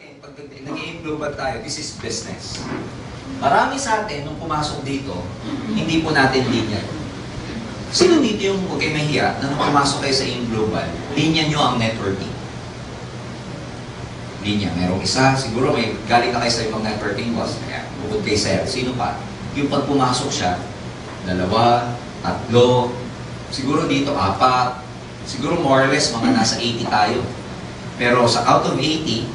atin, pag nag-i-global tayo, this is business. Marami sa atin, nung pumasok dito, hindi po natin linya. Sino dito yung, huwag kayo mahiya, na nung pumasok kayo sa global, linya nyo ang networking? Linya. Merong isa, siguro may galing na kayo sa ibang networking boss, kaya bukod kay sir. Sino pa? Yung pag pumasok siya, 2, 3, siguro dito 4, siguro more or less mga nasa 80 tayo. Pero sa out of 80,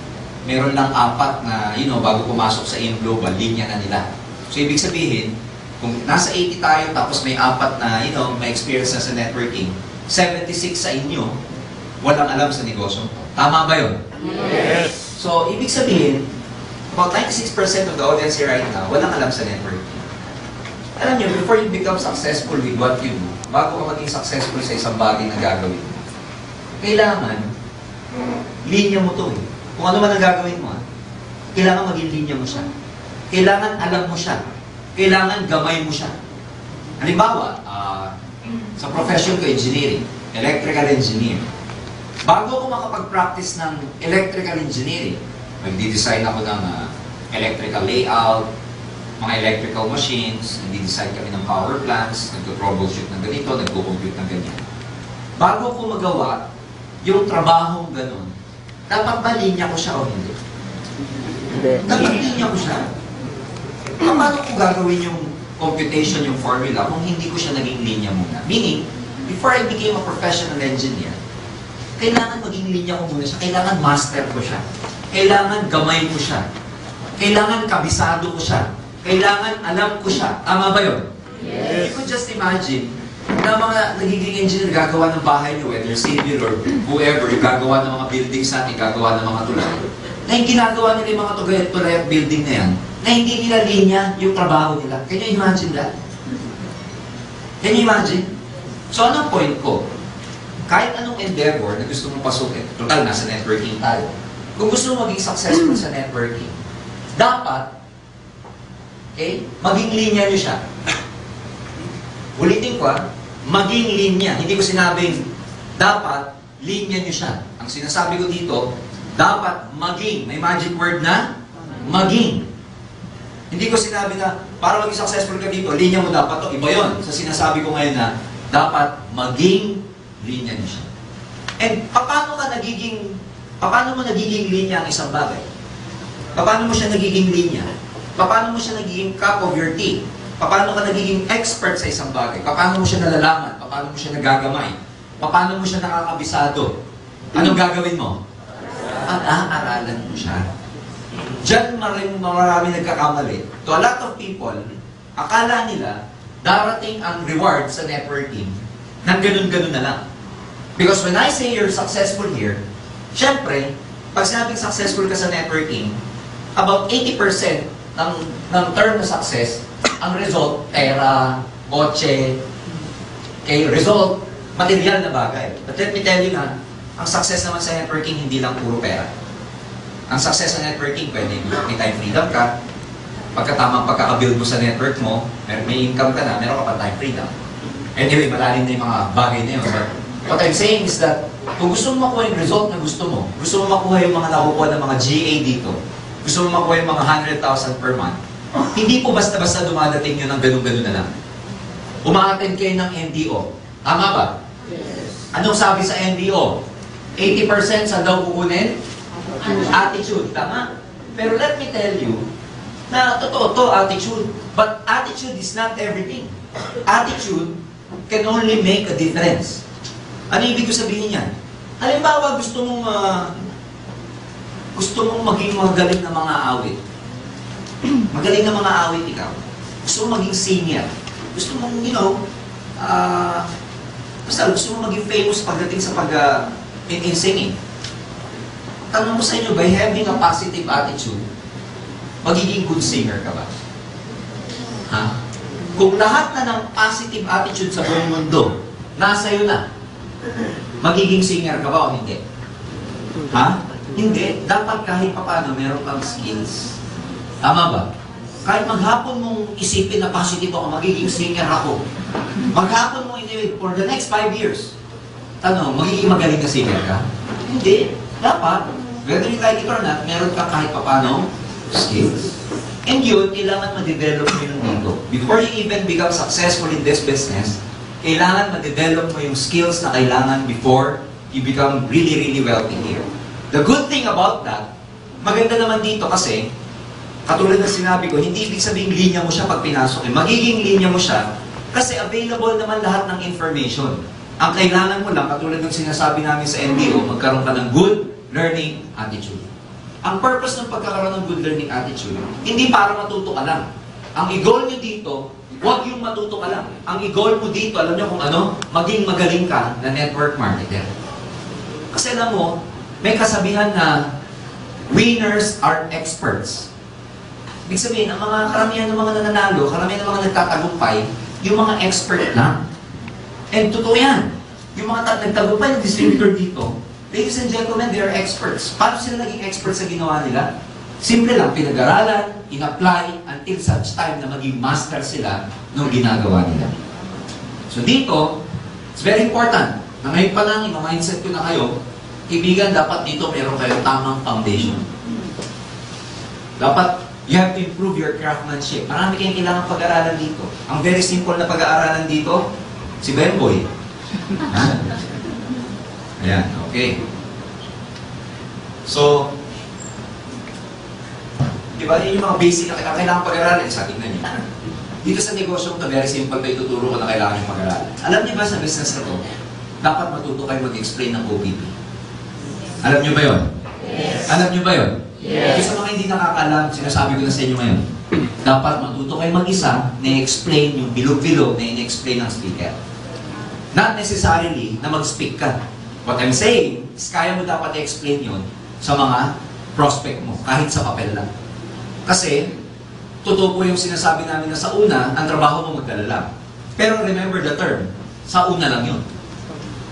meron lang 4 na, bago pumasok sa global, linya na nila. So, ibig sabihin, kung nasa 80 tayo, tapos may 4 na, may experience na sa networking, 76 sa inyo, walang alam sa negosyo. Tama ba yun? Yes! So, ibig sabihin, about 96% of the audience here right now, walang alam sa networking. Alam nyo, before you become successful with what you do, bago ka maging successful sa isang bagay na gagawin mo, kailangan, linya mo to eh. Kung ano man ang gagawin mo, kailangan maging linya mo siya. Kailangan alam mo siya. Kailangan gamay mo siya. Halimbawa, sa profession ko, engineering, electrical engineer. Bago ako makapag-practice ng electrical engineering, nagdi-design ako ng electrical layout, mga electrical machines, nagdi-design kami ng power plants, nagko-troubleshoot ng ganito, nagko-compute ng ganyan. Bago ko magawa yung trabahong ganun, dapat ba linya ko siya o hindi? Dapat linya ko siya. Paano ko gagawin yung computation, yung formula, kung hindi ko siya naging linya muna? Meaning, before I became a professional engineer, kailangan maging linya ko muna siya. Kailangan master ko siya. Kailangan gamay ko siya. Kailangan kabisado ko siya. Kailangan alam ko siya. Tama ba yun? Yes. You could just imagine na mga nagiging engineer gagawa ng bahay niyo, whether civil or whoever, yung gagawa ng mga buildings natin, gagawa ng mga tulay. Na yung ginagawa nila yung mga tulay at building na yan, na hindi nila linya yung trabaho nila. Can you imagine that? Can you imagine? So anong point ko? Kahit anong endeavor na gusto mong pasukin, total, nasa networking tayo. Kung gusto mong maging successful sa networking, dapat, maging linya nyo siya. Ulitin ko maging linya. Hindi ko sinabing, dapat, linya nyo siya. Ang sinasabi ko dito, dapat maging. May magic word na, maging. Hindi ko sinabi na, para maging successful ka dito, linya mo dapat to. Iba yun. Sa sinasabi ko ngayon na, dapat maging linya nyo siya. And paano mo nagiging linya ang isang bagay? Paano mo siya nagiging linya? Paano mo siya nagiging cup of your tea? Paano ka nagiging expert sa isang bagay? Paano mo siya nalalaman? Paano mo siya nagagamay? Paano mo siya nakakabisado? Anong gagawin mo? Pag-aaralan mo siya. Diyan marami nagkakamali. To a lot of people, akala nila darating ang reward sa networking nang ganun-ganun na lang. Because when I say you're successful here, syempre, pag sinabing successful ka sa networking, about 80% ng term na success, ang result, pera, kotse, result, material na bagay. But let me tell you na, ang success naman sa networking, hindi lang puro pera. Ang success sa networking, pwede may time freedom ka, pagkatamang pagkakabuild mo sa network mo, may income ka na, meron ka pa time freedom. Anyway, malalim na yung mga bagay na yun. But what I'm saying is that, kung gusto mo makuha yung result na gusto mo makuha yung mga nakukuha ng mga GA dito, gusto mo makuha yung mga 100,000 per month, hindi po basta-basta dumadating yun ng ganun-ganun na lang. Umaattend kayo ng NDO. Tama ba? Yes. Anong sabi sa NDO? 80% saan daw kukunin? Attitude. Tama? Pero let me tell you, na totoo to, attitude. But attitude is not everything. Attitude can only make a difference. Ano ibig ko sabihin yan? Halimbawa, gusto mong maging magaling na mga awit. Magaling na mga awit ikaw. Gusto mong maging senior. Gusto mong, basta gusto mong maging famous pagdating sa in singing. Tanong mo sa inyo, by having a positive attitude, magiging good singer ka ba? Ha? Kung lahat na ng positive attitude sa buong mundo, nasa iyo na, magiging singer ka ba o hindi? Ha? Hindi. Dapat kahit paano meron kang skills. Tama ba? Kahit maghapon mong isipin na positive ako, magiging singer ako. Maghapon mong isipin, for the next 5 years, magiging magaling na singer ka? Hindi. Dapat, whether you like it or not, meron ka kahit papano skills. And yun, kailangan ma-develop mo yun dito. Before you even become successful in this business, kailangan ma-develop mo yung skills na kailangan before you become really, really wealthy here. The good thing about that, maganda naman dito kasi, katulad na sinabi ko, hindi ibig sabihin linya mo siya pag pinasok. Magiging linya mo siya kasi available naman lahat ng information. Ang kailangan mo lang, katulad ng sinasabi namin sa NBO, magkaroon ka ng good learning attitude. Ang purpose ng pagkakaroon ng good learning attitude, hindi para matuto ka lang. Ang i-goal nyo dito, huwag yung matuto ka lang. Ang i-goal mo dito, alam nyo kung ano, maging magaling ka na network marketer. Kasi alam mo, may kasabihan na winners are experts. Ibig sabihin, ang mga karamihan ng mga nananalo, karamihan ng mga nagtatagumpay, yung mga expert lang. And totoo yan. Yung mga nagtagumpay ng distributor dito, ladies and gentlemen, they are experts. Paano sila naging experts sa ginawa nila? Simple lang, pinag-aralan, in-apply, until such time na maging master sila ng ginagawa nila. So dito, it's very important na ngayon pa lang, i-mindset ko na kayo, ibigan, dapat dito meron kayong tamang foundation. Dapat, you have to improve your craftsmanship. Marami kayong kailangan pag-aralan dito. Ang very simple na pag-aaralan dito, si Bemboy. Ayan, okay. So, di ba, yun yung mga basic na kailangan pag-aralan. Sa tingnan niyo. Dito sa negosyo, ito very simple, ito ituturo ko na kailangan yung pag-aralan. Alam niyo ba sa business na to, dapat matuto kayo mag-explain ng OPP. Alam niyo ba yun? Yes. Alam niyo ba yun? Yes. Kasi sa mga hindi nakakaalam, sinasabi ko na sa inyo ngayon, dapat matuto kayo mag-isa na i-explain yung bilog-bilog na in-explain ng speaker. Not necessarily na mag-speak ka. What I'm saying is kaya mo dapat i-explain yun sa mga prospect mo, kahit sa papel lang. Kasi, totoo po yung sinasabi namin na sa una, ang trabaho mo magdala lang. Pero remember the term, sa una lang yun.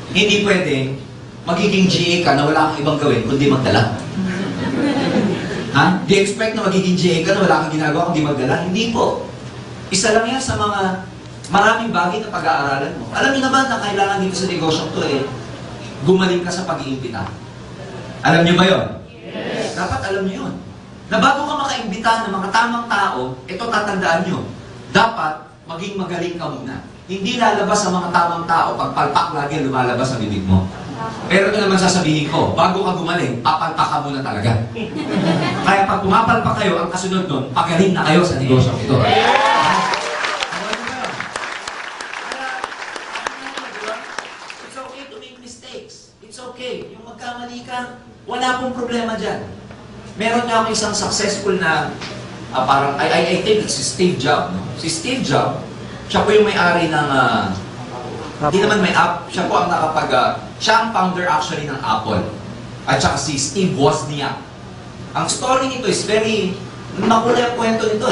Hindi pwede magiging GA ka na wala kang ibang gawin kundi magdala. Ha? Di expect na magiging GA ka na wala kang ginagawa kundi magdala? Hindi po. Isa lang yan sa mga maraming bagay na pag-aaralan mo. Alam niyo naman na kailangan dito sa negosyo to gumaling ka sa pag-iimbita. Alam niyo ba yun? Yes. Dapat alam niyo yun. Na bago ka makaimbita ng mga tamang tao, ito tatandaan niyo. Dapat maging magaling ka muna. Hindi lalabas sa mga tamang tao pag palpak lagi lumalabas sa bibig mo. Pero ito naman sasabihin ko, bago ka gumaling, papalpak ka muna talaga. Kaya pag pumapalpak kayo, ang kasunod nun, pagaling na kayo sa negosyo ito. It's okay to make mistakes. It's okay. Yung magkamali ka, wala pong problema dyan. Meron nga ako isang successful na, parang, I think it's si Steve Jobs. No? Si Steve Jobs, siya po yung may-ari ng, hindi naman may app, siya po ang siya ang founder actually ng Apple. At saka si Steve Wozniak. Ang story nito is very, makulay ang kwento nito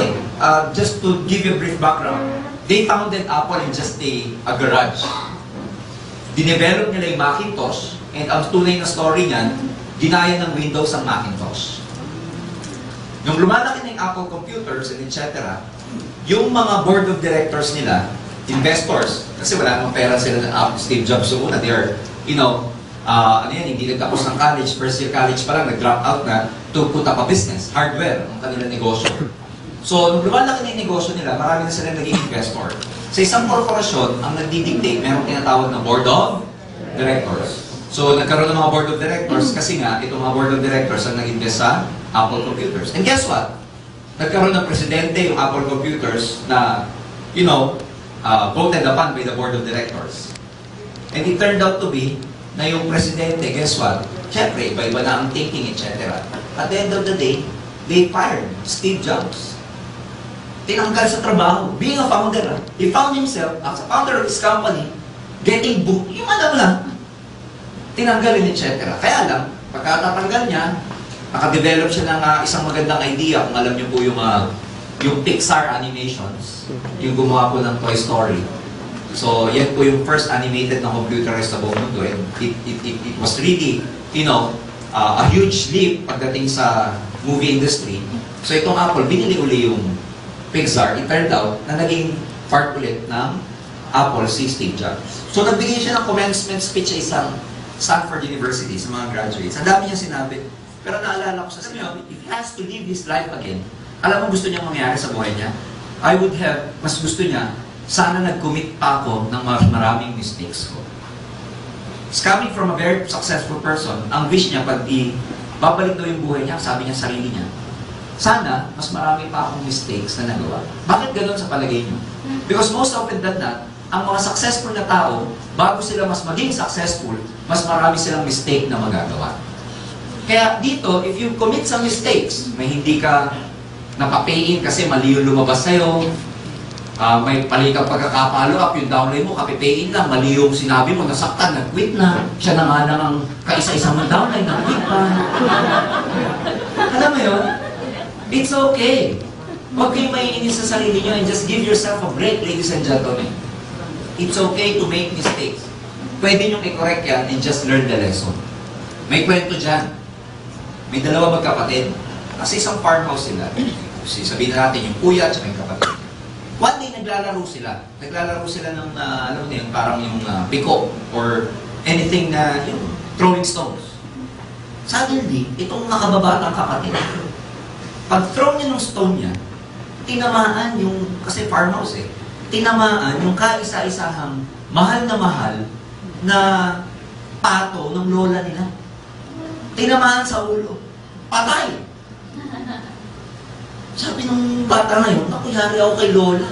just to give you a brief background, they founded Apple in just a garage. Dinevelop nila yung Macintosh, and ang tunay na story niyan, ginaya ng Windows ang Macintosh. Nung lumalaki na yung Apple computers and etc., yung mga board of directors nila, investors, kasi wala namang pera sila ng Apple, Steve Jobs yung una, they are, hindi nagtapos ng college, first year college pa lang, nag-drop out na to put up a business, hardware, ang kanilang negosyo. So, nung lumalaki na yung negosyo nila, marami na silang naging investor. Sa isang korporasyon, ang nagdidictate, merong tinatawag na board of directors. So, nagkaroon ng mga board of directors kasi nga, itong mga board of directors ang nag-invest sa Apple computers. And guess what? Nagkaroon ng presidente yung Apple computers na, voted upon by the board of directors. And it turned out to be na yung presidente, guess what? Siyempre, iba-iba na ang thinking, etc. At the end of the day, they fired Steve Jobs. Tinanggal sa trabaho. Being a founder, he found himself, as a founder of his company, getting booked. Yung lang. Tinanggalin, etc. Kaya lang, pagkatatanggal niya, nakadevelop siya ng isang magandang idea, kung alam niyo po yung Pixar Animations, yung gumawa po ng Toy Story. So, yan po yung first animated na computerized sa buong mundo. And it was really, a huge leap pagdating sa movie industry. So, itong Apple, binili uli yung Pixar. It turned out na naging part ulit ng Apple si Steve Jobs. So, nagbigay siya ng commencement speech sa isang Stanford University sa mga graduates. Ang dami niya sinabi. Pero naalala ko sa sinabi, if he has to live his life again, alam mo gusto niya mangyari sa buhay niya? I would have, mas gusto niya, sana nag-commit pa ako ng maraming mistakes ko. It's coming from a very successful person. Ang wish niya, pag babalik daw yung buhay niya, sabi niya sarili niya, sana, mas marami pa akong mistakes na nagawa. Bakit gano'n sa palagay niyo? Because most often than not, ang mga successful na tao, bago sila mas maging successful, mas marami silang mistake na magagawa. Kaya dito, if you commit some mistakes, may hindi ka napapayin kasi mali yung lumabas sa'yo, may pali kang pagkakapalo up, yung downline mo, kapipayin lang, mali yung sinabi mo, nasaktan, nag-quit na, siya na nga lang ang kaisa-isang ng downline, nag-quit pa. Alam mo yun? It's okay. Huwag kayong maiinis sa sarili nyo and just give yourself a break, ladies and gentlemen. It's okay to make mistakes. Pwede nyo i-correct yan and just learn the lesson. May kwento dyan. May dalawa magkapatid. Kasi isang farmhouse sila. Sabihin natin yung kuya at yung kapatid. One day, naglalaro sila. Naglalaro sila ng, alam mo yun, parang yung piko or anything na, yung throwing stones. Suddenly, itong nakababatang kapatid, pag-throw niya ng stone niya, tinamaan yung, kasi farmhouse eh, tinamaan yung kaisa-isahang mahal na pato ng lola nila. Tinamaan sa ulo. Patay! Sabi ng bata ngayon, naku, yari ako kay lola.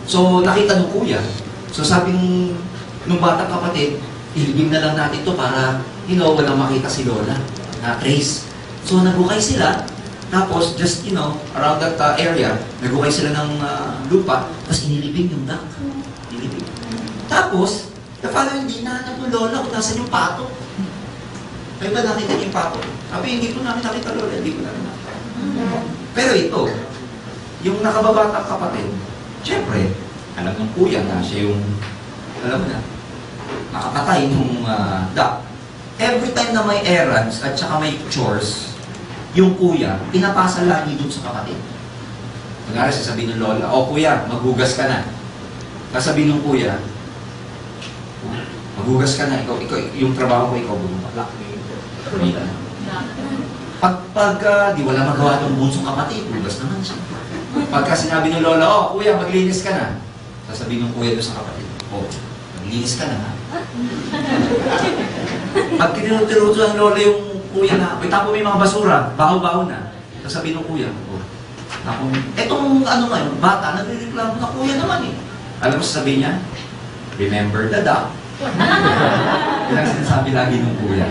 So, nakita ng kuya. So, sabi nung batang kapatid, ilibing na lang natin to para, walang makita si lola na trace. So, nagukay sila. Tapos, just, around that area, nagukay sila ng lupa, tapos inilibing yung duck. Inilibing. Tapos, the following day, nahanap ng lola kung nasan yung pato. Ay ba nakita niyo yung pato? Sabi, hindi ko namin nakita lola, hindi ko namin nakita. Pero ito, yung nakababatang kapatid, syempre, alam ng kuya na siya yung, alam mo na, nakapatay ng duck. Every time na may errands at saka may chores, yung kuya, pinapasa lagi dun sa kapatid. Kunyari, sasabihin ng lola, o kuya, maghugas ka na. Sasabihin ng kuya, maghugas ka na, ikaw, yung trabaho ko, ikaw bumabak. Di wala magawa itong bunsong kapatid, hugas naman siya. Pagka sinabi ng lola, oh, kuya, maglinis ka na. Sasabihin ng kuya doon sa kapatid, oh, maglinis ka na ha. Pag tinuturuto ng lola yung kuya na, tapo may mga basura, baho-baho na. Sasabihin ng kuya, oh, etong ngayon, bata, nagre-reklamo na kuya naman eh. Alam mo sasabihin niya, remember the duck. Yan ang sinasabi lagi ng kuya.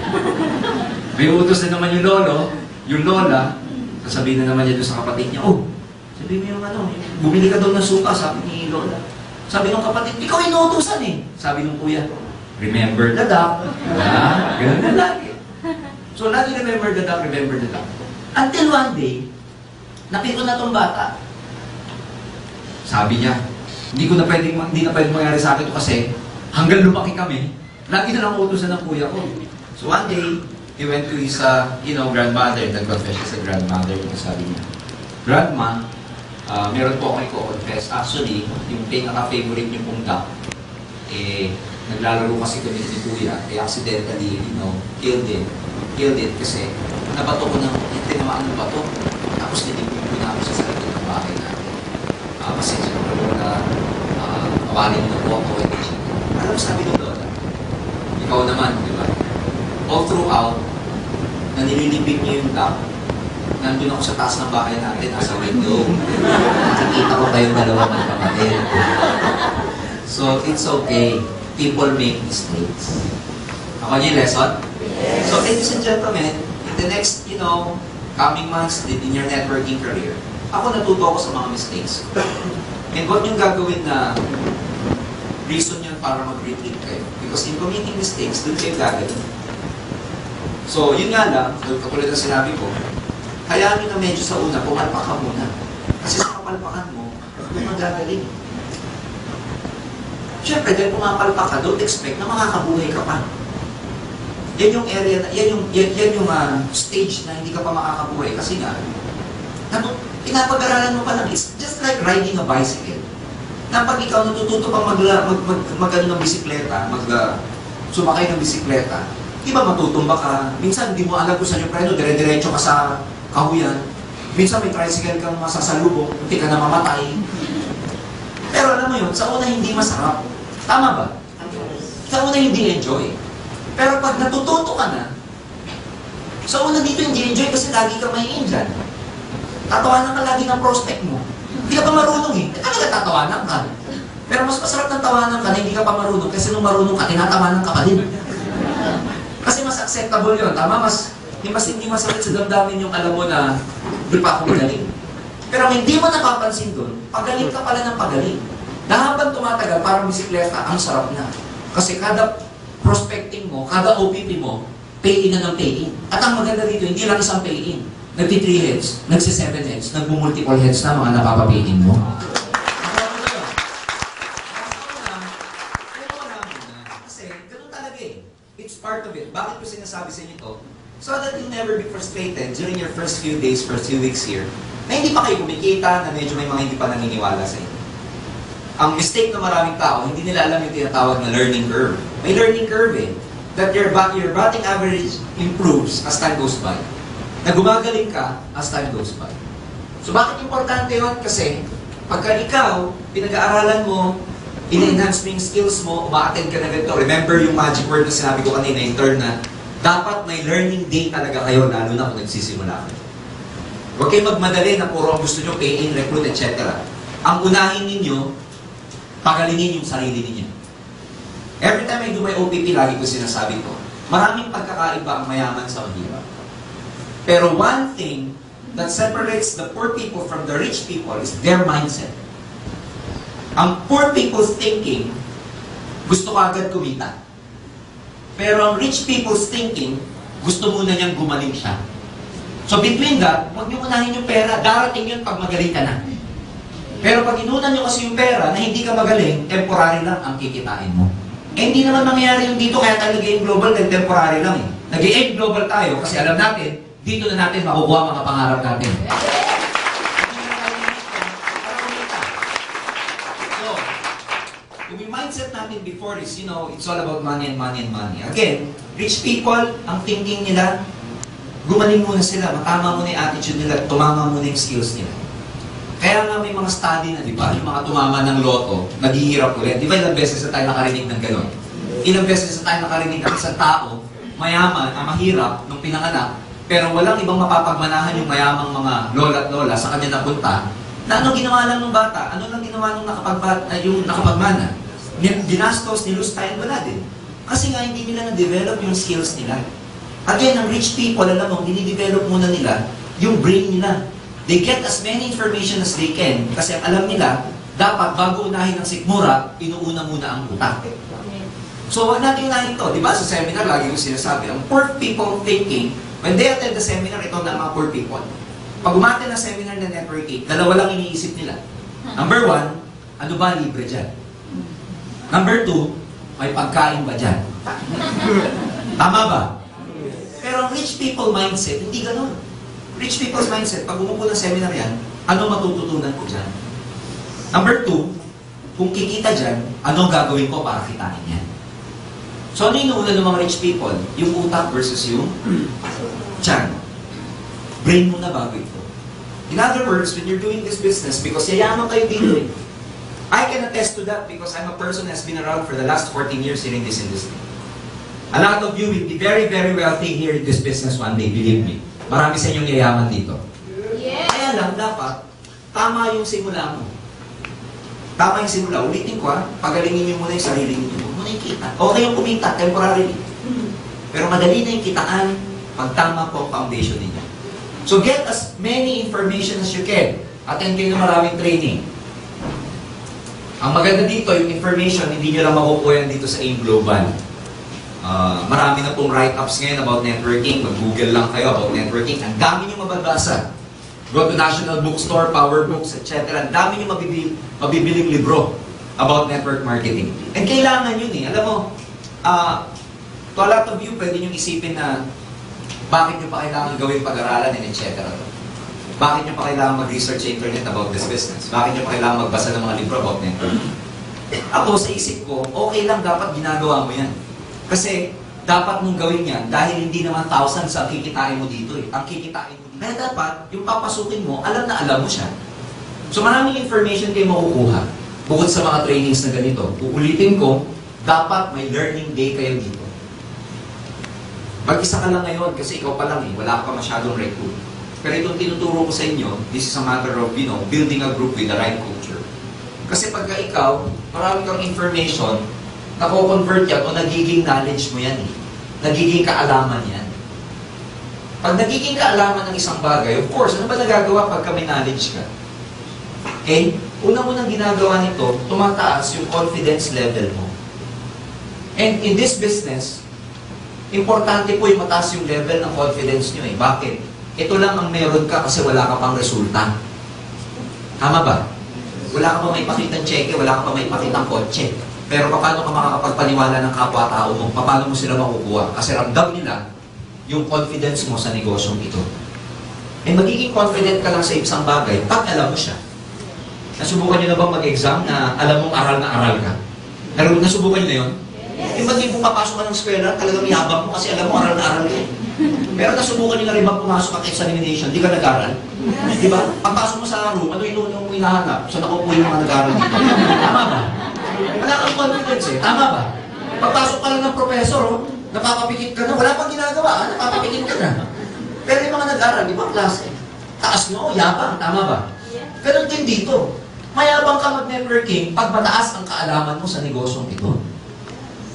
May utos na naman yung lolo, yung lola, sasabihin na naman niya doon sa kapatid niya, oh, sabihin mo yung bumili ka daw ng suka, sabi ni lola. Sabi ng kapatid, ikaw inuutosan eh. Sabi ng kuya, remember the duck. Ganun na lagi. So, lagi remember the duck, remember the duck. Until one day, napito na tong bata. Sabi niya, hindi na pwedeng mangyari sa akin ito kasi hanggang lumaki kami, lagi na lang utosan ng kuya ko. So, one day, he went to his, grandmother, nag-confess siya sa grandmother, sabi niya, Grandma, meron po akong i-confess. Actually, yung pinaka-favorite niyo pong duck, naglalaro kasi kami ni Kuya, accidentally, killed it kasi nabato ko ng, tinamaan ng bato, tapos nilipin ko namin sa sarili ng bahay natin. Kasi siya na awalin mo na po ako, hindi siya. Alam mo sabi ni Lola, ikaw naman, di ba? All throughout, na nililipin niyo yung duck, nandun ako sa taas ng bahay natin, nasa window. Nakikita ko kayong dalawa magkapatid. So, it's okay. People make mistakes. Ako niyo yung lesson? So, ladies and gentlemen, in the next, coming months, in your networking career, ako natuto ako sa mga mistakes. And what yung gagawin na reason yun para mag-retreat kayo? Because in committing mistakes, doon kayo gagawin. So, yun nga lang, katulad na sinabi ko, hayaan nyo na medyo sa una, pumalpak ka muna. Kasi sa kapalpakan mo, doon magagaling. Siyempre, dahil pumapalpak ka, don't expect na makakabuhay ka pa. Yan yung area, yan yung stage na hindi ka pa makakabuhay. Kasi nga, pinapag-aralan mo pa lang, it's just like riding a bicycle. Na pag ikaw natututo pang ng bisikleta, sumakay ng bisikleta, Di ba matutumba ka? Minsan hindi mo alam kung saan yung preno, dire-diretso ka sa kahuyan. Minsan may tricycle kang masasalubong, hindi ka na mamatay. Pero alam mo yun, sa una hindi masarap. Tama ba? Sa una hindi enjoy. Pero pag natututo ka na, sa una dito hindi enjoy kasi lagi ka mahiin dyan. Tatawanan ka lagi ng prospect mo. Hindi ka pa marunong eh. Talaga tatawanan ka. Pero mas masarap ng tawanan ka na hindi ka pa marunong kasi nung marunong ka, tinatawanan ka pa din. Kasi mas acceptable yun. Tama? Mas hindi masakit sa damdamin yung alam mo na di pa ako magaling. Pero hindi mo napapansin doon, pagaling ka pala ng pagaling. Na habang tumatagal, parang bisikleta, ang sarap na. Kasi kada prospecting mo, kada OPP mo, pay-in na ng pay-in. At ang maganda dito, hindi lang isang pay-in. Nagti-3 heads, nagsi-7 heads, nagmu-multiple heads na mga napapapay-in mo. Kasi ganun talaga eh. It's part of it. Bakit ko sinasabi sa inyo to? So that you'll never be frustrated during your first few days, first few weeks here, na hindi pa kayo kumikita, na medyo may mga hindi pa naniniwala sa inyo. Ang mistake ng maraming tao, hindi nila alam yung tinatawag na learning curve. May learning curve eh. That your batting average improves as time goes by. Na gumagaling ka as time goes by. So bakit importante yun? Kasi pagka ikaw, pinag-aaralan mo, in-enhance mo yung skills mo, uma-attend ka na ganito. Remember yung magic word na sinabi ko kanina, intern na, dapat may learning day talaga kayo, lalo na kung nagsisimula kayo. Huwag kayo magmadali na puro ang gusto nyo, pay-in, recruit, etc. Ang unahin ninyo, pagalingin yung sarili ninyo. Every time I do my OPP, lagi ko sinasabi ko, maraming pagkakaiba ang mayaman sa mahirap. Pero one thing that separates the poor people from the rich people is their mindset. Ang poor people's thinking, gusto ko agad kumita. Pero ang rich people's thinking, gusto muna niyang gumaling siya. So between that, huwag niyo unahin yung pera. Darating yun pag magaling ka na. Pero pag inunan niyo kasi yung pera na hindi ka magaling, temporary lang ang kikitain mo. Eh hindi naman mangyayari yung dito, kaya tayo nag-aim global, temporary lang eh. Nag-aim global tayo kasi alam natin, dito na natin makukuha mga pangarap natin. Yung mindset natin before is, you know, it's all about money and money and money. Again, rich people, ang thinking nila, gumaling muna sila, matama muna yung attitude nila, tumama muna yung skills nila. Kaya nga may mga study na, di ba, yung mga tumama ng loto, naghihirap ulit. Di ba ilang beses na tayo nakarinig ng gano'n? Ilang beses na tayo nakarinig ng isang tao, mayaman, mahirap, nung pinanganak, pero walang ibang mapapagmanahan yung mayamang mga lola at lola sa kanya napunta, na anong ginawa lang ng bata? Ano lang ginawa nung yung nakapagmana? Ginastos, nilustay, wala din. Kasi nga hindi nila na-develop yung skills nila. Again, ang rich people, alam mo, dinidevelop muna nila yung brain nila. They get as many information as they can kasi ang alam nila, dapat bago unahin ang sikmura, inuuna muna ang utak. So, wag natin unahin ito. Di ba sa seminar, lagi ko sinasabi, ang poor people thinking, when they attend the seminar, ito na mga poor people. Pag umaten na seminar na Network 8, dalawa lang iniisip nila. Number 1, ano ba libre dyan? Number 2, may pagkain ba dyan? Tama ba? Pero ang rich people mindset, hindi ganun. Rich people's mindset, pag umupo ng seminar yan, ano matututunan ko dyan? Number 2, kung kikita dyan, anong gagawin ko para kitain yan? So ano yung inuulan ng mga rich people? Yung utak versus yung tiyan. Brain mo na bago ito. In other words, when you're doing this business, because yayaman kayo dito eh. I can attest to that because I'm a person who has been around for the last 14 years here in this industry. A lot of you will be very, very wealthy here in this business one day, believe me. Marami sa inyong yayaman dito. Yes. Kaya lang, dapat, tama yung simula mo. Tama yung simula. Ulitin ko pagalingin niyo muna yung sarili niyo. Huwag mo na yung kita. Okay yung kumita, temporarily. Pero madali na yung kitaan pag tama po ang foundation ninyo. So get as many information as you can. Attend kayo ng maraming training. Ang maganda dito, yung information, hindi nyo lang makukuha yan dito sa AIM Global. Marami na pong write-ups ngayon about networking. Mag-google lang kayo about networking. Ang dami nyo mababasa. Go to National Bookstore, Power Books, etc. Ang dami nyo mabibiling libro about network marketing. And kailangan yun eh. Alam mo, to a lot of you, pwede nyo isipin na bakit nyo pa kailangan gawin pag-aralan and etc. Bakit nyo pa kailangan mag-research sa internet about this business? Bakit nyo pa kailangan magbasa ng mga libro about network? Ako, sa isip ko, okay lang dapat ginagawa mo yan. Kasi, dapat mong gawin yan dahil hindi naman thousands ang kikitain mo dito eh. Ang kikitain mo dito. Kaya dapat, yung papasukin mo, alam na alam mo siya. So maraming information kayo makukuha. Bukod sa mga trainings na ganito, uulitin ko, dapat may learning day kayo dito. Mag-isa ka lang ngayon kasi ikaw pa lang eh, wala ka masyadong recruit. Pero itong tinuturo ko sa inyo, this is a matter of, building a group with the right culture. Kasi pagka ikaw, marami kang information, nako-convert yan o nagiging knowledge mo yan eh. Nagiging kaalaman yan. Pag nagiging kaalaman ng isang bagay, of course, ano ba nagagawa pagka may knowledge ka? Okay? Unang-unang ginagawa nito, tumataas yung confidence level mo. And in this business, importante po yung mataas yung level ng confidence nyo eh. Bakit? Ito lang ang meron ka kasi wala ka pang resulta. Tama ba? Wala ka pa may pakitang cheque, wala ka pa may pakitang kotse. Pero paano ka makakapagpaniwala ng kapwa-tao mo? Paano mo sila makukuha? Kasi ramdam nila yung confidence mo sa negosyong ito. Eh magiging confident ka lang sa isang bagay pag alam mo siya. Nasubukan nyo na bang mag-exam na alam mong aral na aral ka? Pero nasubukan nyo na yun? Eh ba't di pumapasok ka ng eskwela, talagang yabang mo kasi alam mo aral na aral ka. Pero nasubukan nyo na rin bang pumasok ka examination, di ka nag-aral? Di ba? Pagpasok mo sa room, ano yung mo hinahanap? Saan nakupo yung mga nag-aral dito? Tama ba? Wala kang confidence eh. Tama ba? Pagpasok ka lang ng professor, napapapikit ka na. Wala pang ginagawa, napapapikit ka na. Pero yung mga nag-aral, di ba klase? Taas no, yabang. Tama ba? Ganun din dito. Mayabang ka mag-networking pag mataas ang kaalaman mo sa negosyong ito.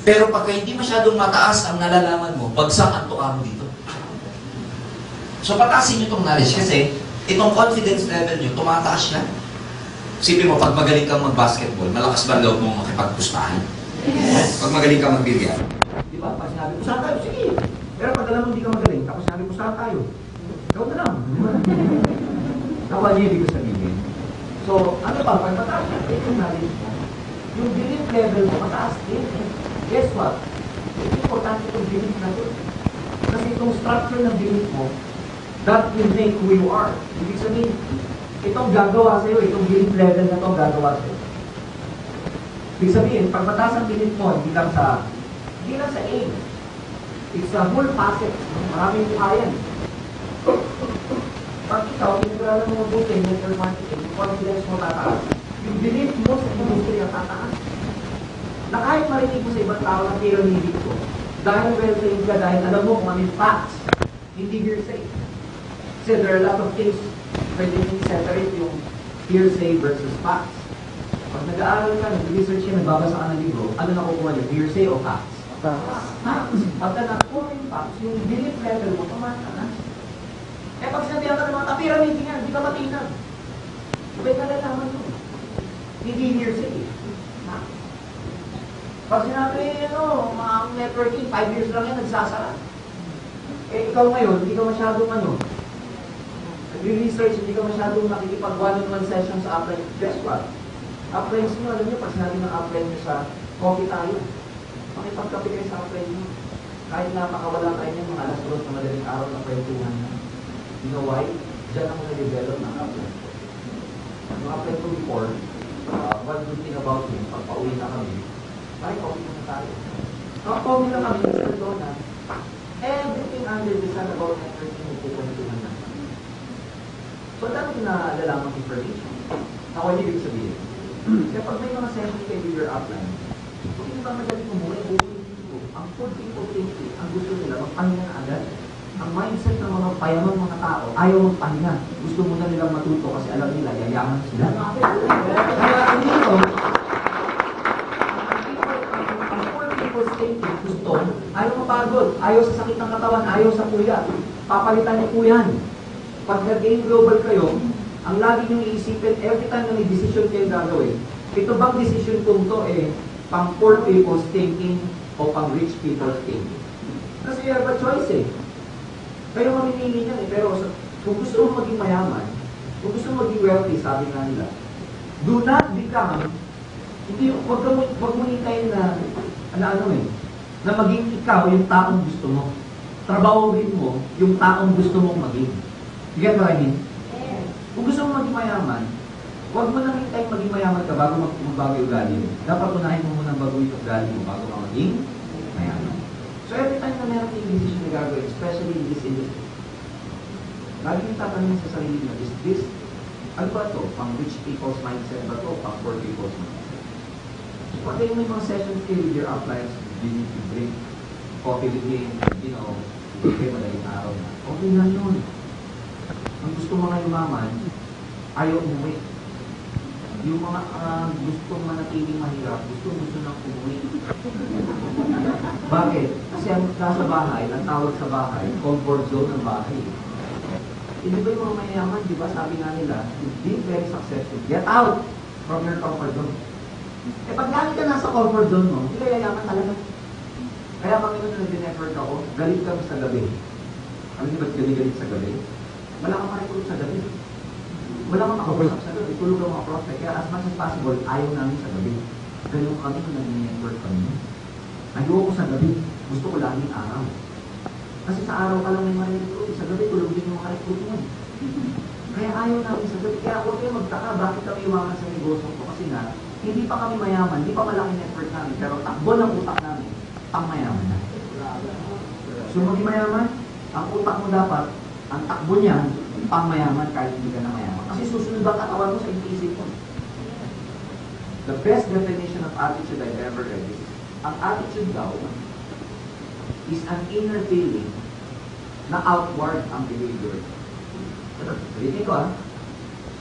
Pero pagka hindi masyadong mataas ang nalalaman mo, bagsak ang tuka mo dito. So patasin nyo itong knowledge kasi itong confidence level nyo, tumataas siya. Sipin mo, pag magaling kang mag-basketball, malakas ba loob mo makipagpustahan? Yes. Pag magaling kang mag-billiard. Di ba? Pag sinabi ko, saan tayo? Sige. Pero pag alam mo hindi ka magaling, tapos sinabi ko, saan tayo? Ikaw na lang. Nakuha niyo ibig ko sabihin. So, ano ba? Pag mataas na, itong knowledge mo, yung belief level mo, mataas din. Guess what? It's importante itong belief na ito. Kasi itong structure ng belief mo, that will make who you are. Ibig sabihin, itong gagawa sa'yo, itong belief level na itong gagawa sa'yo. Ibig sabihin, pag mataas ang belief mo, hindi lang sa aim. It's a whole facet. Maraming buhayan. Pag ikaw, pinag-aralan mo mabuti, network marketing, confidence mo tataas. Yung belief mo sa industriya tataas. Na kahit marinig mo sa ibang tao na pyramid ko, dahil well-trained ka, dahil alam mo kung ano yung facts, hindi hearsay. Kasi there are a lot of things pwede yung separate yung hearsay versus facts. Pag nag-aaral ka, nag-research ka, nagbabasa ka ng libro, ano nakukuha niyo? Hearsay o facts? Facts. Pagka nakukuha yung facts, yung belief level mo, tumataas. Eh pag sinabihan ka ng mga pyramid nga, hindi ka matinag. Iba'y kalalaman mo. Hindi hearsay. Pag sinabi, mga networking, 5 years lang yan, nagsasara. Eh, ikaw ngayon, hindi ka masyadong nag-research, hindi ka masyadong nakikipag one-on-one session sa upline. Guess what? Uplines nyo, alam nyo, pag sinabi ng upline nyo sa coffee tayo, makipagkape kayo sa upline nyo. Kahit napakawala tayo nyo, mga alas 2 na madaling araw ng kwentuhan na. You know why? Diyan ako na-develop ng upline ko. Yung upline ko before, one good thing about him, pag pauwi na kami, ay, coffee na tayo. Coffee na kami, sa doon na, everything under the sun about networking is kwentuhan na. So, dami na lalamang information. Ako yung ibig sabihin. Kaya pag may mga session kayo with your upline, kung hindi ba madali kumuha, ang full people thinking, ang gusto nila, magpahinga na agad. Ang mindset ng mga payamang mga tao, ayaw magpahinga. Gusto muna nilang matuto kasi alam nila, yayaman sila. Kaya dito, ang full people thinking, gusto, ayaw mapagod, ayaw sa sakit ng katawan, ayaw sa kuya. Papalitan niyo po yan. Pag nag-game global kayo, ang lagi niyong iisipin, every time na may decision kayo gagawin, ito bang decision kung to pang poor people's thinking o pang rich people's thinking? Kasi you have a choice Kayo mamimili niyan pero kung gusto mo maging mayaman, kung gusto mo maging wealthy, sabi nga nila, do not become, wag mo hintayin na maging ikaw yung taong gusto mo. Trabahuin mo yung taong gusto mong maging. You get what I mean? Kung gusto mo maging mayaman, huwag mo nang hintayin maging mayaman ka bago magbago yung ugali mo. Dapat unahin mo munang bago yung ugali mo bago ka maging mayaman. So So every time na meron yung decision na gagawin, especially in this industry, lagi yung tatanungin sa sarili nyo, is this, ano ba ito? Pang rich people's mindset ba ito? Pang poor people's mindset? So pag kayo may mga sessions kayo with your uplines, you need to drink coffee with him, you know, hindi kayo madaling araw na. Okay lang yun. Ang gusto mga yumaman, ayaw umuwi. Yung mga gustong manatiling mahirap, gusto nang umuwi. Bakit? Kasi ang nasa bahay, ang tawag sa bahay, comfort zone ng bahay. Hindi ba yung mga mayayaman, di ba sabi nga nila, you've been very successful, get out from your comfort zone. Eh pag galing ka nasa comfort zone mo, hindi ka yayaman talaga. Kaya Panginoon na nag-network ako, galit kami sa gabi. Alam niyo ba't galit sa gabi? Wala kang makitulog sa gabi. Wala kang makausap sa gabi. Tulog ang mga prospect. Kaya as much as possible, ayaw namin sa gabi. Ganun kami kung nag-network kami. Ayoko sa gabi. Gusto ko laging araw. Kasi sa araw ka lang may marinig. Sa gabi, tulog din yung mga recruit mo. Kaya ayaw namin sa gabi. Kaya huwag kayo magtaka. Bakit kami iwanan sa negosyo ko? Kasi nga, hindi pa kami mayaman. Hindi pa malaki network namin. Pero takbo ng utak namin. Ang mayaman na. So maging mayaman, ang utak mo dapat, ang takbo niyan, pang mayaman kahit hindi ka na mayaman. Kasi susunod ang katawan mo sa isip mo. The best definition of attitude I've ever read is, ang attitude daw is an inner feeling na outward ang behavior. Ulitin ko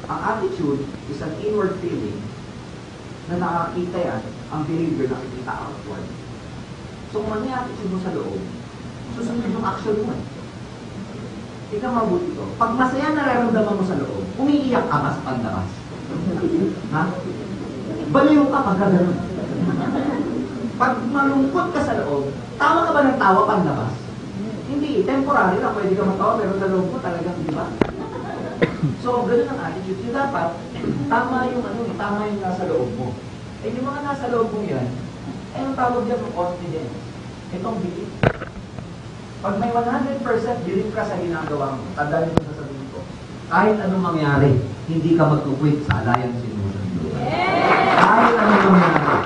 ang attitude is an inward feeling na nakakita yan, ang behavior nakikita outward. So kung ano yung attitude mo sa loob, susunod yung action mo. Ikaw mabuti ko. Pag masaya nararamdaman mo sa loob, umiiyak ka ba sa panlabas? Ha? Baliw ka pag gano'n. Pag malungkot ka sa loob, tawa ka ba ng tawa panlabas? Hindi. Temporary lang. Pwede ka matawa pero sa loob mo talagang di ba? So, gano'n ang attitude. Yung dapat, tama yung nasa loob mo. Eh, yung mga nasa loob mo yan, ang tawag dyan ng confidence. Itong belief. Pag may 100% belief ka sa ginagawa mo, tandaan mo sasabihin ko, kahit anong mangyari, hindi ka mag-quit sa Alliance in Motion Group. Kahit anong mangyari.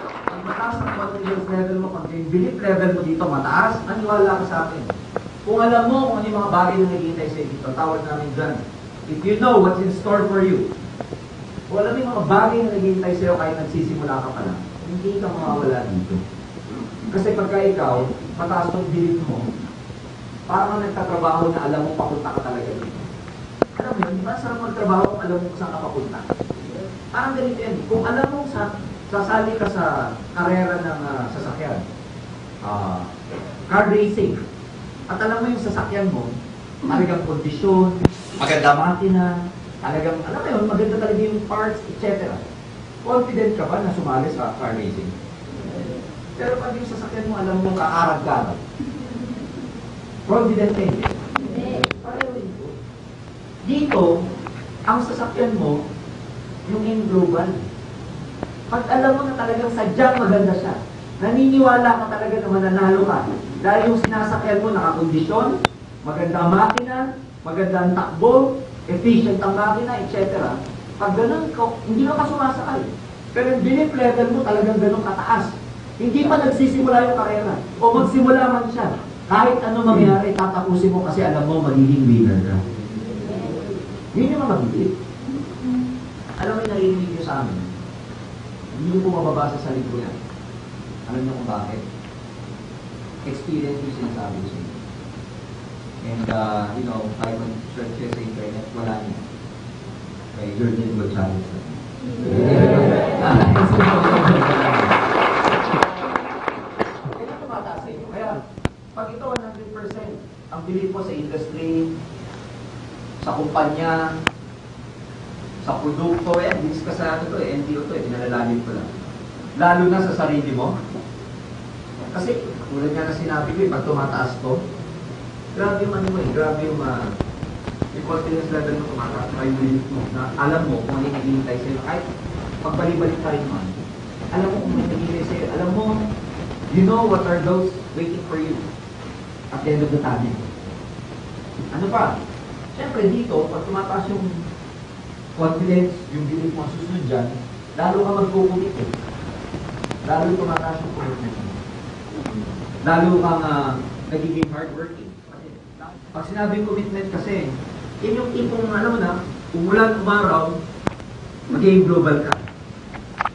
Ang mataas ang confidence level mo, pag yung belief level mo dito mataas, aniwala ka sa akin. Kung alam mo kung ano yung mga bagay na naghihintay sa dito, tawag namin dyan. If you know what's in store for you, kung alam mo yung mga bagay na naghihintay sa'yo kahit nagsisimula ka pa lang, hindi ka mawawala dito. Kasi pagka ikaw, mataas ng belief mo, parang nagtatrabaho na alam mo papunta ka talaga dito. Alam mo yun, di ba sarap magtrabaho kung alam mo kung saan ka papunta? Parang ganito yan. Kung alam mo sasali ka sa karera ng sasakyan, car racing, at alam mo yung sasakyan mo, talagang kondisyon, maganda makina, talagang, alam mo yun, maganda talaga yung parts, etc. Confident ka ba na sumali sa car racing? Pero pag yung sasakyan mo, alam mo, kaarag-garag. Confident ka hindi? Pareho dito. Dito, ang sasakyan mo, yung in global. Pag alam mo na talagang sadyang maganda siya, naniniwala ka talaga na mananalo ka. Dahil yung sinasakyan mo, nakakondisyon, maganda ang makina, maganda ang takbo, efficient ang makina, etc. Pag ganun, hindi ka pa sumasakay. Pero yung belief level mo talagang ganun kataas. Hindi pa nagsisimula yung karera. O magsimula man siya. Kahit ano mangyari, tatapusin mo kasi alam mo magiging winner ka. Yun yung mga belief. Alam mo yung narinig nyo sa amin? Hindi nyo po mababasa sa libro yan. Alam nyo kung bakit? Experience yung sinasabi ko sa inyo. And, kahit mag-search kayo sa internet, wala niya. Kaya learning will challenge na. Kailan tumataas sa inyo? Kaya, pag ito 100%, ang belief mo sa industry, sa kumpanya, sa produkto, discuss sa ano to, NTO to, pinalalalim ko lang. Lalo na sa sarili mo. Kasi, tulad nga na sinabi ko, pag tumataas to, grabe yung ano mo grabe yung confidence level mo tumataas, may belief mo, na alam mo kung ano yung naghihintay sa'yo. Kahit pagbalik-balik ka rin man, alam mo kung ano yung naghihintay sa'yo. Alam mo, you know what are those waiting for you at the end of the tunnel. Ano pa? Siyempre dito, pag tumataas yung confidence, yung belief mo susunod dyan, lalo ka magkukumit eh. Lalo tumataas yung commitment mo. Lalo kang nagiging hardworking. Pag sinabing commitment kasi, yun yung tipong, alam mo na, umulan, umaraw, magiging global ka.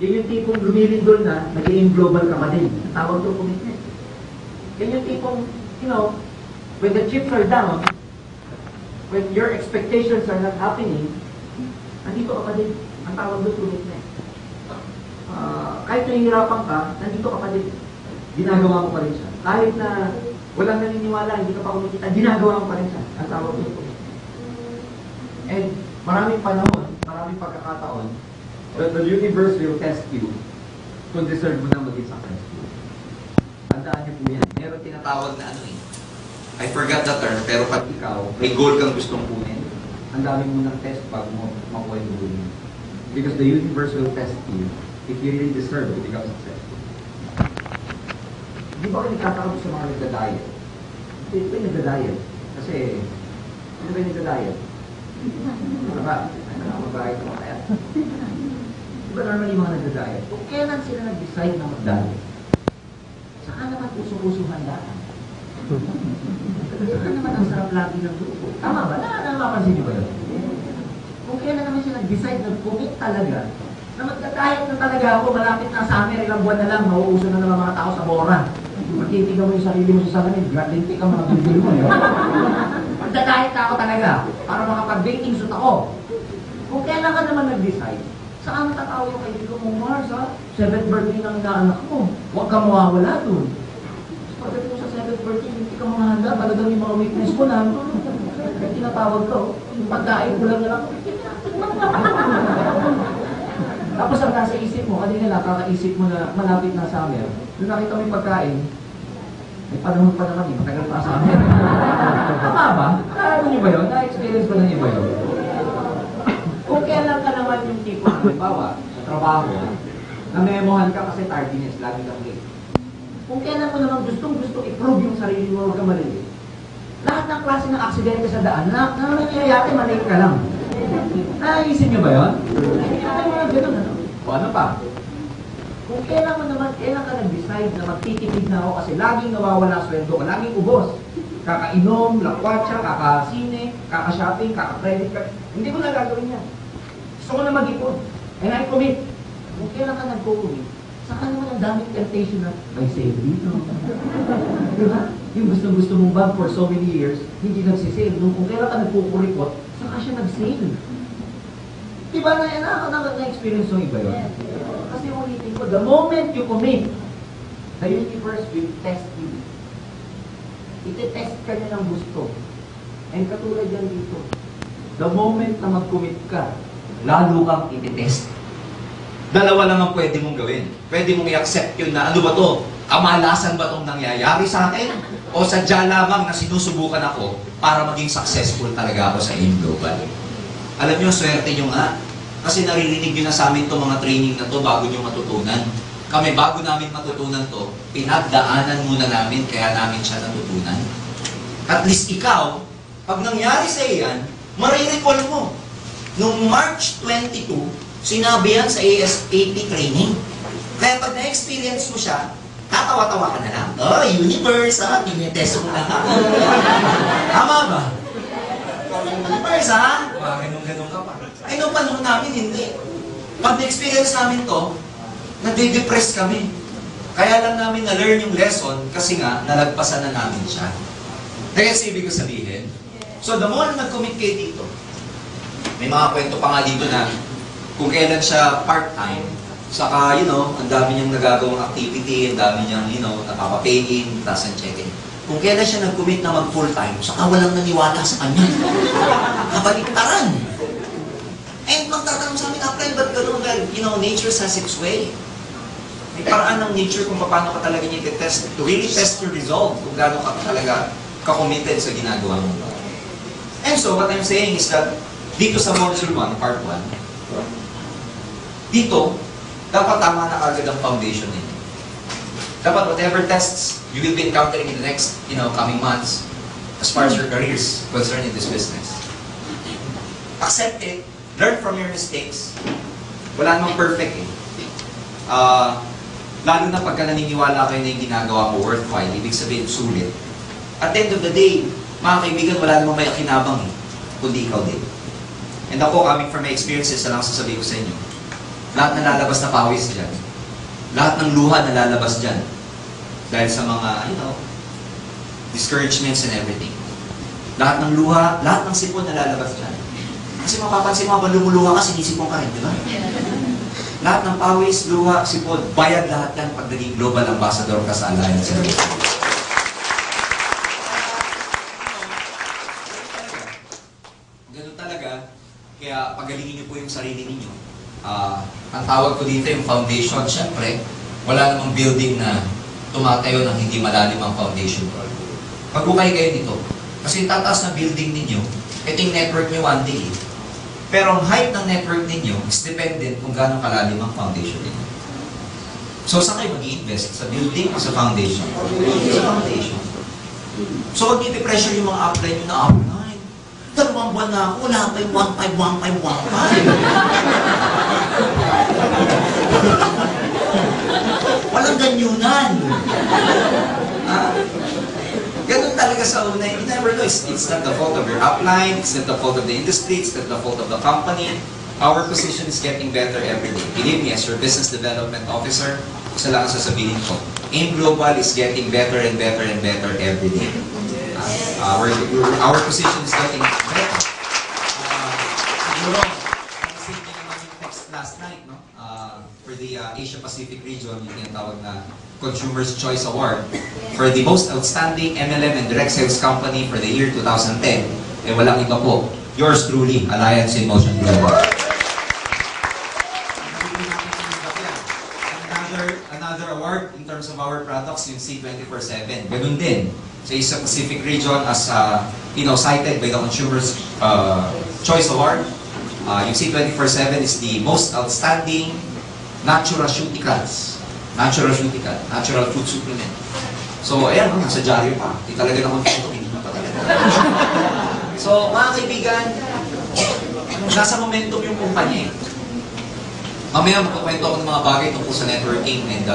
Yun yung tipong lumilindol na, magiging global ka pa din. Tawag to commitment. Yun yung tipong, you know, when the chips are down, when your expectations are not happening, nandito ka pa din. Ang tawag doon commitment. Kahit nahihirapan ka, nandito ka pa din. Ginagawa mo pa rin siya. Kahit na walang naniniwala, hindi ka pa kumikita, ginagawa mo pa rin siya. Ang tawag doon commitment. And maraming panahon, maraming pagkakataon, the universe will test you kung deserve mo na maging successful. Tandaan niyo po yan. Meron tinatawag na ano eh. I forgot the term, pero pag ikaw, may goal kang gustong kunin, ang dami mo ng test bago mo makuha yung goal mo. Because the universe will test you if you really deserve to become successful. Di ba kayo nagkakaroon sa mga nagda-diet? Hindi ba yung nagda-diet? Kasi, ano ba yung nagda-diet? Ano ba? Ano ba mag-diet mo kaya? Di ba normally mga nagda-diet? Kung kailan sila nag-decide na mag-diet? Saan naman puso-pusuhan daan? Kaya naman ang sarap lagi ng grupo. Tama ba? Napapansin niyo ba yun? Kung kailan naman siya nag-decide, nag-commit talaga, na magkakayat na talaga ako, malapit na summer, ilang buwan na lang, mauuso na naman mga tao sa bora. Magtitigaw mo yung sarili mo sa salamin, lintik ang mga bibili mo. Magkakayat na ako talaga, para makapag-baking suit ako. Kung kailan ka naman nag-decide, saan matatawag yung kaibigan mo, Mars, ha? 7th birthday ng inaanak mo. Huwag ka mawawala dun. Pagdating mo sa 7th birthday, hindi ka mga handa, talagang yung mga weakness mo na, kaya tinatawag ko, yung pagkain ko lang na lang, tapos ang nasa isip mo, kanina lang, kakaisip mo na malapit na summer, nung nakita mo yung pagkain, may panahon pa naman, matagal pa summer. Tama ba? Ano niyo ba yun? Na-experience ba na niyo ba yun? Kung kailan ka naman yung tipo, halimbawa, sa trabaho, namemohan ka kasi tardiness, lagi kang late. Kung kailan mo naman gustong-gusto i-prove yung sarili mo, huwag ka malili. Lahat ng klase ng aksidente sa daan, na nangyayari, malate ka lang. Naisip niyo ba yun? Ay, mga ganun, ano? O ano pa? Kung kailan mo naman, kailan ka nag-decide na magtitipid na ako kasi laging nawawala sweldo ka, laging ubos. Kakainom, lakwatsa, kakasine, kakashopping, kaka-credit card. Hindi ko na gagawin yan. Gusto ko na mag-ipon. And I commit. Kung kailan ka nag-commit, saka naman ang daming temptation na may save dito. Diba? Yung gusto-gusto mong bag for so many years, hindi nagsisave. Nung kung kailan ka nagkukuripot, saka siya nag-save. Diba na-experience yung iba yun? Kasi ulitin ko, the moment you commit, the universe will test you. Iti-test ka niya ng gusto. And katulad yan dito, the moment na mag-commit ka, lalo kang iti-test. Dalawa lang ang pwede mong gawin. Pwede mong i-accept yun na ano ba to? Kamalasan ba itong nangyayari sa akin? O sadya lamang na sinusubukan ako para maging successful talaga ako sa Aim Global? Alam nyo, swerte nyo nga. Kasi naririnig nyo na sa amin itong mga training na to bago nyo matutunan. Kami, bago namin matutunan to, pinagdaanan muna namin kaya namin siya natutunan. At least ikaw, pag nangyari sa iyan, marirecall mo. Noong March 22, sinabi yan sa ASAP training. Kaya pag na-experience mo siya, tatawa-tawa ka na lang. Oh, universe, ha? Tinetest mo lang ako. Tama ba? Universe, ha? Ganun ka pa. Ay, nung panahon namin, hindi. Pag na-experience namin to, nade-depress kami. Kaya lang namin na-learn yung lesson kasi nga, nalagpasan na namin siya. Kaya ibig ko sabihin, so the more nag-commit kayo dito, may mga kwento pa nga dito na kung kailan siya part-time, saka, ang dami niyang nagagawang activity, ang dami niyang, napapapay-in, tas ang check-in. Kung kailan siya nag-commit na mag-full-time, saka walang naniwala sa kanya. Kabaliktaran. And magtatanong sa amin, April, ba't gano'n? Well, nature has its way. May paraan ng nature kung paano ka talaga niya i-test, to really test your resolve, kung gaano ka talaga ka-committed sa ginagawa mo. And so, what I'm saying is that, dito sa Module 1, Part 1, dito, dapat tama na agad ang foundation ninyo. Dapat whatever tests you will be encountering in the next, coming months, as far as your career is concerned in this business. Accept it, learn from your mistakes. Wala namang perfect eh. Lalo na pagka naniniwala kayo na yung ginagawa mo worthwhile, ibig sabihin sulit. At the end of the day, mga kaibigan, wala namang may akinabang kundi ikaw din. And ako, coming from my experiences, na lang sasabihin ko sa inyo, lahat na lalabas na pawis dyan, lahat ng luha na lalabas dyan, dahil sa mga, discouragements and everything. Lahat ng luha, lahat ng sipon na lalabas dyan. Kasi mapapansin mo, habang lumuluha ka, sinisipon ka rin, di ba? Lahat ng pawis, luha, sipon, bayad lahat yan pag naging global ambassador ka sa Alliance. Ganun talaga. Kaya pagalingin niyo po yung sarili ninyo. Ang tawag ko dito yung foundation. Siyempre, wala namang building na tumatayo ng hindi malalim ang foundation. Pag-ukay kayo dito. Kasi yung tataas na building ninyo, ito yung network nyo one day. Pero ang height ng network ninyo is dependent kung gaano kalalim ang foundation ninyo. So, saan kayo mag-i-invest? Sa building o sa foundation? Sa foundation. So, huwag niyo i-pressure yung mga upline nyo na upline. 2 buwan na ako, wala pa yung 1.5. Walang ganyunan. Ganun talaga sa una. You never know. It's not the fault of your upline. It's not the fault of the industry. It's not the fault of the company. Our position is getting better every day. Believe me, as your business development officer, isa lang ang sasabihin ko. AIM Global is getting better and better and better every day. Our position is getting better. Siguro, naisip niyo naman yung text last night, no? For the Asia Pacific region, yung tinatawag na Consumer's Choice Award for the most outstanding MLM and direct sales company for the year 2010. Walang iba po. Yours truly, Alliance in Motion Global. Another award in terms of our products, yung C24/7. Ganun din. Sa Asia Pacific region as cited by the Consumer's Choice Award. Yung C24/7 is the most outstanding natural food supplement. So, ayan, nasa dyaryo pa. Di talaga naman hindi na pa talaga. So, mga kaibigan, nasa momentum yung kumpanya. Mamaya magkukwento ako ng mga bagay tungkol sa networking and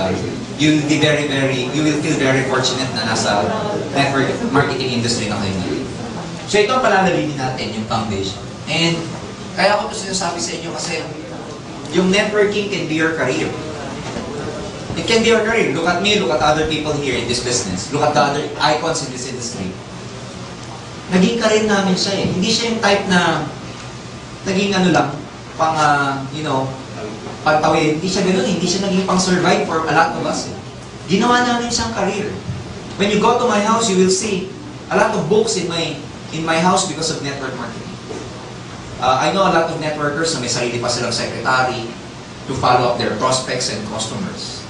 you will feel very fortunate na nasa network marketing industry na kayo ngayon. So, ito ang palalawinin natin, yung foundation. And, kaya ako ito sinasabi sa inyo kasi yung networking can be your career. It can be your career. Look at me, look at other people here in this business. Look at the other icons in this industry. Naging career namin siya eh. Hindi siya yung type na naging pantawid. Hindi siya ganoon. Hindi siya naging pang-survive for a lot of us. Ginawa namin siyang career. When you go to my house, you will see a lot of books in my house because of network marketing. I know a lot of networkers na may sarili pa silang secretary to follow up their prospects and customers.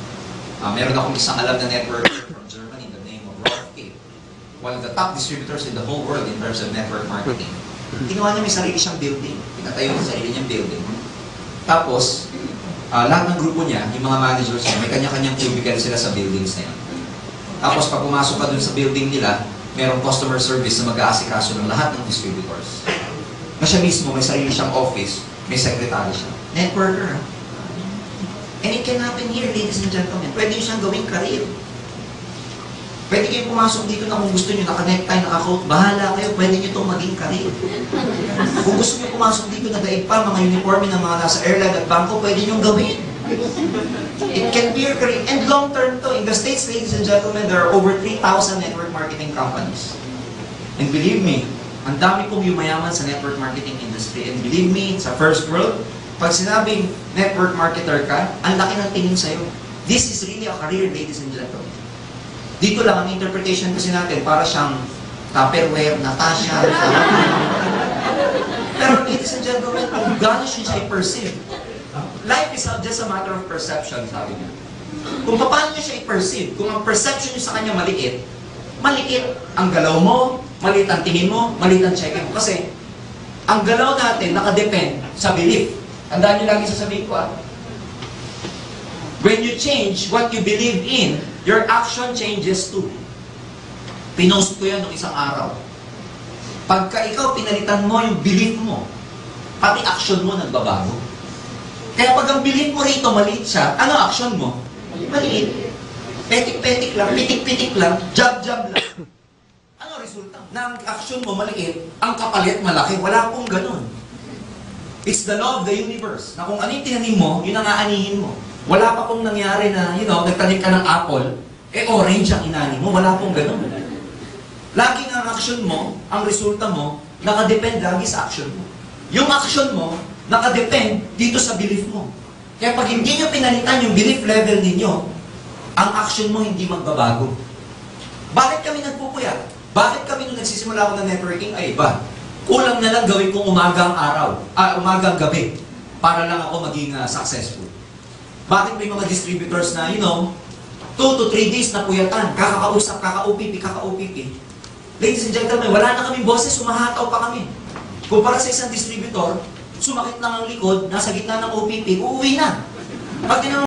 Meron akong isang alam na networker from Germany, the name of Rolf K. One of the top distributors in the whole world in terms of network marketing. Ginawa niya may sarili siyang building. Pinatayo yung sarili niyang building. Tapos, lahat ng grupo niya, yung mga managers niya, may kanya-kanyang cubicle sila sa buildings na yun. Tapos, pag pumasok ka dun sa building nila, merong customer service na mag-aasikaso ng lahat ng distributors. Na siya mismo, may sarili siyang office, may secretary siya. Networker, ha? And it can happen here, ladies and gentlemen. Pwede nyo siyang gawing career. Pwede kayo pumasok dito na kung gusto nyo, naka-necktie, naka-coat, bahala kayo, pwede nyo itong maging career. Kung gusto nyo pumasok dito na daig pa, mga uniforme ng mga nasa airline at bangko, pwede nyo gawin. It can be your career. And long-term to. In the States, ladies and gentlemen, there are over 3,000 network marketing companies. And believe me, ang dami pong yumayaman sa network marketing industry. And believe me, sa first world, pag sinabing network marketer ka, ang laki ng tingin sa'yo. This is really a career, ladies and gentlemen. Dito lang ang interpretation kasi natin, para siyang Tupperware, Natasha. Pero ladies and gentlemen, kung gano'n siya i-perceive, life is just a matter of perception, sabi niya. Kung paano niya siya i-perceive, kung ang perception niyo sa kanya maliit ang galaw mo, maliit ang tingin mo, maliit ang check mo. Kasi, ang galaw natin nakadepend sa belief. Tandaan niyo lagi sasabihin ko when you change what you believe in, your action changes too. Pinost ko yan nung isang araw. Pagka ikaw pinalitan mo yung belief mo, pati action mo nagbabago. Kaya pag ang belief mo rito maliit siya, ano action mo? Maliit. Petik-petik lang, pitik-pitik lang, jab-jab lang. Ano resulta? Na ang action mo maliit, ang kapalit malaki. Wala pong ganun. It's the law of the universe. Na kung ano yung tinanim mo, yun ang aanihin mo. Wala pa pong nangyari na, nagtanim ka ng apple, orange ang inanim mo. Wala pong ganun. Laging ang action mo, ang resulta mo, nakadepend lagi sa action mo. Yung action mo, nakadepend dito sa belief mo. Kaya pag hindi nyo pinalitan yung belief level ninyo, ang action mo hindi magbabago. Bakit kami nagpupuyat? Bakit kami nung nagsisimula ako ng networking ay iba? Kulang na lang gawin kong umagang araw, umagang gabi, para lang ako maging successful. Bakit may mga distributors na, 2 to 3 days na puyatan, kakakausap, kaka-OPP. Ladies and gentlemen, wala na kaming boses, umahataw pa kami. Kumpara sa isang distributor, sumakit lang ang likod, nasa gitna ng OPP, uuwi na. Pag